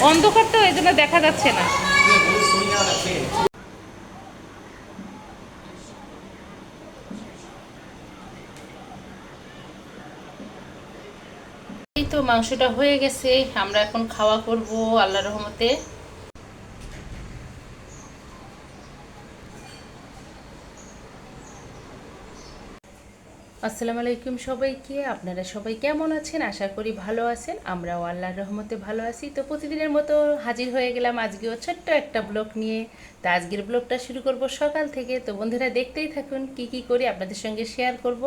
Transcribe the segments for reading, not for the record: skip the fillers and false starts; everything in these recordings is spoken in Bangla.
অন্ধকার তো এই জন্য দেখা যাচ্ছে না। এই তো মাংসটা হয়ে গেছে, আমরা এখন খাওয়া করব আল্লাহর রহমতে। আসসালামু আলাইকুম সবাইকে, আপনারা সবাই কেমন আছেন? আশা করি ভালো আছেন। আমরাও আল্লাহর রহমতে ভালো আছি। তো প্রতিদিনের মতো হাজির হয়ে গেলাম আজকেও ছোট্ট একটা ব্লগ নিয়ে। তো আজকের ব্লগটা শুরু করব সকাল থেকে। তো বন্ধুরা দেখতেই থাকুন কি কি করি আপনাদের সঙ্গে শেয়ার করব।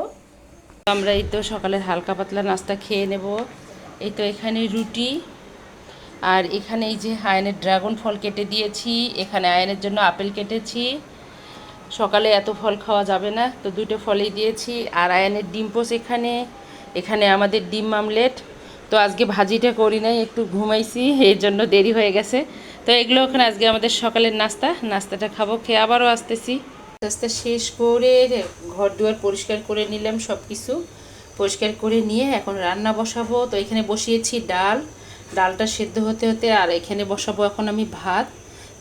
আমরা এই তো সকালের হালকা পাতলা নাস্তা খেয়ে নেব। এই তো এখানে রুটি, আর এখানে এই যে আয়নের ড্রাগন ফল কেটে দিয়েছি, এখানে আয়নের জন্য আপেল কেটেছি। সকালে এত ফল খাওয়া যাবে না, তো দুটো ফলই দিয়েছি। আর আয়নের ডিম পোচ এখানে, এখানে আমাদের ডিম আমলেট। তো আজকে ভাজিটা করি নাই, একটু ঘুমাইছি, এর জন্য দেরি হয়ে গেছে। তো এগুলো ওখানে আজকে আমাদের সকালের নাস্তাটা খাবো, খেয়ে আবারও আসতেছি। নাস্তা শেষ করে ঘর দুয়ার পরিষ্কার করে নিলাম, সব কিছু পরিষ্কার করে নিয়ে এখন রান্না বসাবো। তো এখানে বসিয়েছি ডালটা সেদ্ধ হতে হতে, আর এখানে বসাবো এখন আমি ভাত।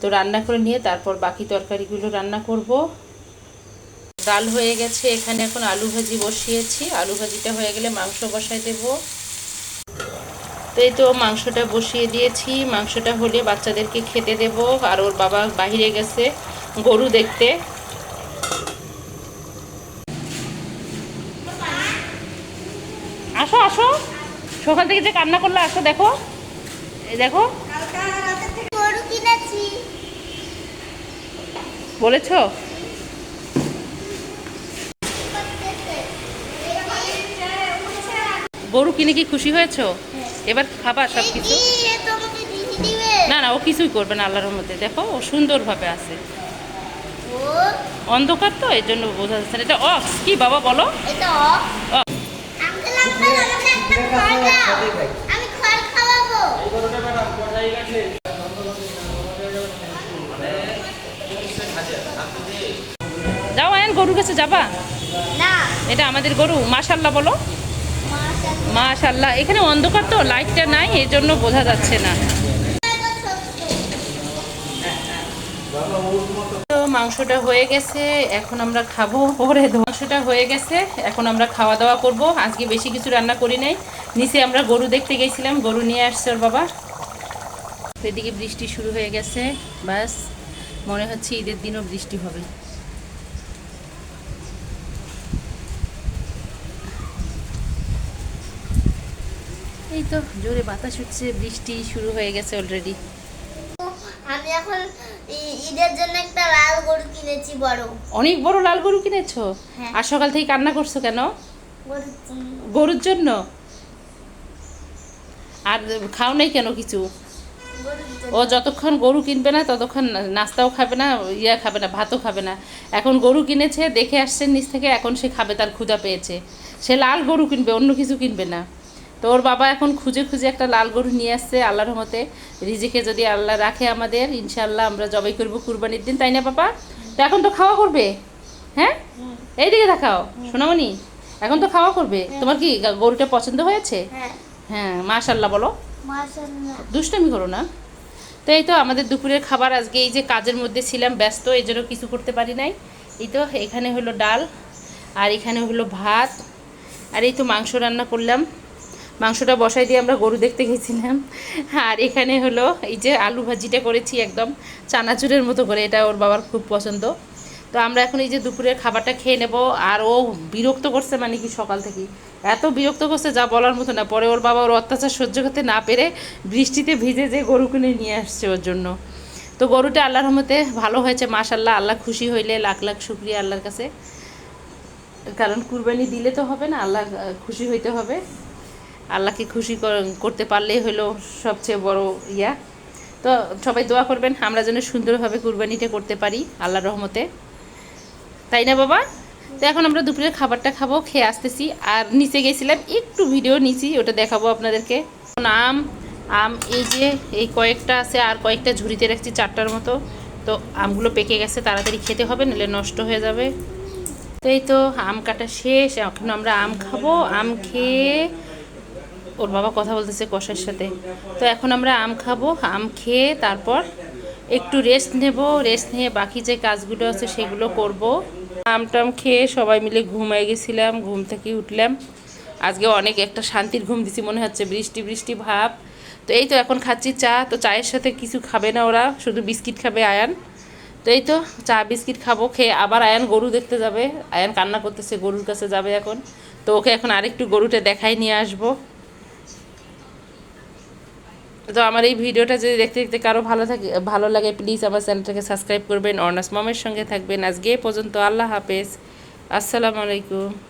তো রান্না করে নিয়ে তারপর বাকি তরকারিগুলো রান্না করব। ডাল হয়ে গেছে, এখানে এখন আলু ভাজি বসিয়েছি। আলু ভাজিটা হয়ে গেলে মাংস বসাই দেব। তো এই তো মাংসটা বসিয়ে দিয়েছি, মাংসটা হলে বাচ্চাদেরকে খেতে দেব। আর ওর বাবা বাইরে গেছে গরু দেখতে। আসো আসো, সকাল থেকে যে কান্না করলে, আসো দেখো, এই দেখো। গরু কিনেছি বলেছ? গরু কিনে কি খুশি হয়েছো? এবার খাবা সব কিছু? না না, ও কিছুই করবে না আল্লাহর রহমতে। দেখো ও সুন্দরভাবে আছে। অন্ধকার তো এই জন্য বোঝা যাচ্ছে না। এটা অক্স কি বাবা বলো? যাও আয়ন, গরুর কাছে যাবা? না, এটা আমাদের গরু। মাশাল্লাহ বলো। মাশাল্লাহ। এখানে অন্ধকার তো, লাইটটা নাই, এই জন্য বোঝা যাচ্ছে না। তো মাংসটা হয়ে গেছে, এখন আমরা খাবো। ওরে মাংসটা হয়ে গেছে, এখন আমরা খাওয়া দাওয়া করব। আজকে বেশি কিছু রান্না করি নাই, নিচে আমরা গরু দেখতে গেছিলাম, গরু নিয়ে আসছে ওর বাবা। এদিকে বৃষ্টি শুরু হয়ে গেছে, বাস মনে হচ্ছে ঈদের দিনও বৃষ্টি হবে। এই তো জোরে বাতাস উঠছে, বৃষ্টি শুরু হয়ে গেছে অলরেডি। আমি এখন ঈদের জন্য একটা লাল গরু কিনেছি, বড় অনেক বড় লাল গরু কিনেছো? হ্যাঁ। আর সকাল থেকে কান্না করছো কেন? গরুর জন্য। গরুর জন্য? আর খাও নাই কেন কিছু? গরুর জন্য। ও যতক্ষণ গরু কিনবে না ততক্ষণ নাস্তাও খাবে না, খাবে না, ভাতও খাবে না। এখন গরু কিনেছে, দেখে আসছে নিচ থেকে, এখন সে খাবে, তার ক্ষুধা পেয়েছে। সে লাল গরু কিনবে, অন্য কিছু কিনবে না। তো ওর বাবা এখন খুঁজে খুঁজে একটা লাল গরু নিয়ে আসছে। আল্লাহর রহমতে রিজিকে যদি আল্লাহ রাখে আমাদের, ইনশাআল্লাহ আমরা জবাই করব কুরবানির দিন, তাই না পাপা? তো এখন তো খাওয়া করবে, হ্যাঁ? এইদিকে দেখাও সোনামণি, এখন তো খাওয়া করবে। তোমার কি গরুটা পছন্দ হয়েছে? হ্যাঁ, হ্যাঁ মাশাআল্লাহ বলো। মাশাআল্লাহ। দুষ্টামি করো না। তো এই তো আমাদের দুপুরের খাবার, আজকে এই যে কাজের মধ্যে ছিলাম ব্যস্ত, এই জন্য কিছু করতে পারি নাই। এই তো এখানে হলো ডাল, আর এখানে হলো ভাত, আর এই তো মাংস রান্না করলাম। মাংসটা বসাই দিয়ে আমরা গরু দেখতে গেছিলাম। আর এখানে হলো এই যে আলু ভাজিটা করেছি, একদম চানাচুরের মতো করে, এটা ওর বাবার খুব পছন্দ। তো আমরা এখন এই যে দুপুরের খাবারটা খেয়ে নেব। আর ও বিরক্ত করছে, মানে কি সকাল থেকে এত বিরক্ত করছে যা বলার মতো না। পরে ওর বাবা ওর অত্যাচার সহ্য করতে না পেরে বৃষ্টিতে ভিজে যে গরু কিনে নিয়ে আসছে ওর জন্য। তো গরুটা আল্লাহর রহমতে ভালো হয়েছে মাশাআল্লাহ। আল্লাহ খুশি হইলে লাখ লাখ শুকরিয়া আল্লাহর কাছে, কারণ কুরবানি দিলে তো হবে না, আল্লাহ খুশি হইতে হবে। আল্লাহকে খুশি করতে পারলেই হলো সবচেয়ে বড় ইয়া। তো সবাই দোয়া করবেন আমরা যেন সুন্দরভাবে কুরবানিটা করতে পারি আল্লাহর রহমতে, তাই না বাবা? তো এখন আমরা দুপুরের খাবারটা খাবো, খেয়ে আসতেছি। আর নিচে গেছিলাম, একটু ভিডিও নিয়েছি, ওটা দেখাবো আপনাদেরকে। আম আম এই যে এই কয়েকটা আছে, আর কয়েকটা ঝুড়িতে রাখছি 4টার মতো। তো আমগুলো পেকে গেছে, তাড়াতাড়ি খেতে হবে, নাহলে নষ্ট হয়ে যাবে। তো এই তো আম কাটা শেষ, এখন আমরা আম খাবো। আম খেয়ে ওর বাবা কথা বলতেছে কষার সাথে। তো এখন আমরা আম খাবো, আম খেয়ে তারপর একটু রেস্ট নেব, রেস্ট নিয়ে বাকি যে কাজগুলো আছে সেগুলো করব। আমটাম খেয়ে সবাই মিলে ঘুমায় গেছিলাম, ঘুম থেকে উঠলাম। আজকে অনেক একটা শান্তির ঘুম দিছি, মনে হচ্ছে বৃষ্টি বৃষ্টি ভাব। তো এই তো এখন খাচ্ছি চা। তো চায়ের সাথে কিছু খাবে না ওরা, শুধু বিস্কিট খাবে আয়ান। তো এই তো চা বিস্কিট খাবো, খেয়ে আবার আয়ান গরু দেখতে যাবে। আয়ান কান্না করতেছে, গরুর কাছে যাবে এখন। তো ওকে এখন আরেকটু গরুটা দেখাই নিয়ে আসবো। তো আমার এই ভিডিওটা যদি দেখতে দেখতে কারো ভালো লাগে, প্লিজ আমার চ্যানেলটাকে সাবস্ক্রাইব করবেন, অর্নাস মমের সঙ্গে থাকবেন। আজকে এ পর্যন্ত, আল্লাহ হাফেজ, আসসালামু আলাইকুম।